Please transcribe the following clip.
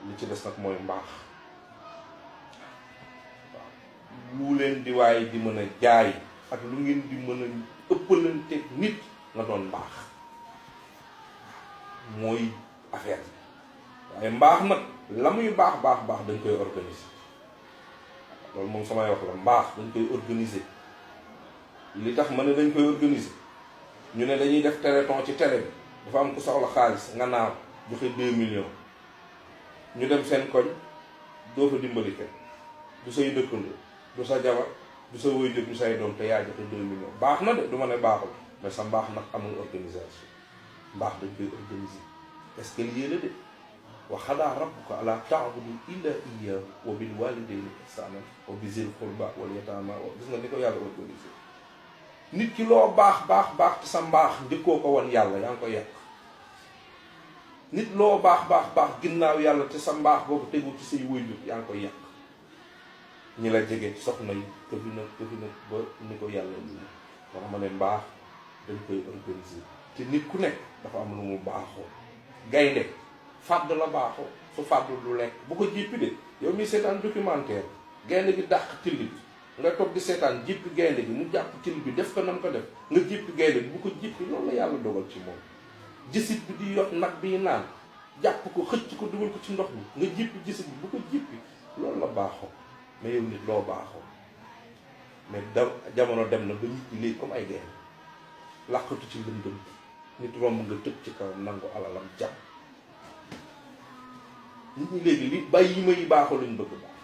li ci des nag mooy mbaax waaw lu leen di waaye di mën a jaay ak lu ngeen di mën a ëppalante nit nga doon mbaax mooy affaire bi waaye mbaax nag la muy baax dañ koy organiser loolu moom samay wax la mbaax dañ koy organiser li tax ma ne dañ koy organiser ñu ne dañuy def téléthon ci télé bi dafa am ku soxla xaalis nga naaw joxe 2 millions ñu dem seen koñ doo fa dimbali kenn du say dëkkandoo du sa jabar du sa waajur du say doom te yaa joxe 2 millions baax na de du ma ne baaxul mais sa mbaax nag amul organisation mbaax dañ koy organiser est-ce que lii la de wa qadaa rabbuka allaa ta'budu illaa iyyaahu wa bil waalidayni ihsaanan wa bi zil qurbaa wal yataamaa gis nga ni ko yàlla organisé nit ki loo baax te sa mbaax njëkkoo ko woon yàlla yaa ngi ko yàq nit loo baax ginnaaw yàlla te sa mbaax boobu tegu ci say waajur yaa ngi koy yàq ñi la jege soxna yi këfi nag ba ni ko yàlla lii wax ma ne mbaax dañ koy organiser te nit ku nekk dafa am lu mu baaxoo gaynde fàdd la baaxoo su fàddul du lekk bu ko jippi de yow mi seetaan documentaire gaynde gi dàq till bi nga toog di seetaan jippi gaynde gi mu jàpp till bi def ko nam ko def nga jippi gaynde gi bu ko jippi loolu la yàlla dogal ci moom jësit bi di yot nag bi naan jàpp ko xëcc ko dugal ko ci ndox mi nga jippi jësit bi bu ko jippi loolu la baaxoo mais yow nit loo baaxoo mais jamono dem na ba nit ñi léegi comme ay gaynde làqatu ci lëndëm nit romb nga tëb ci kaw nangu alalam jàpp nit ñi léegi li bàyyi yi may baaxoo lañ bëgg baax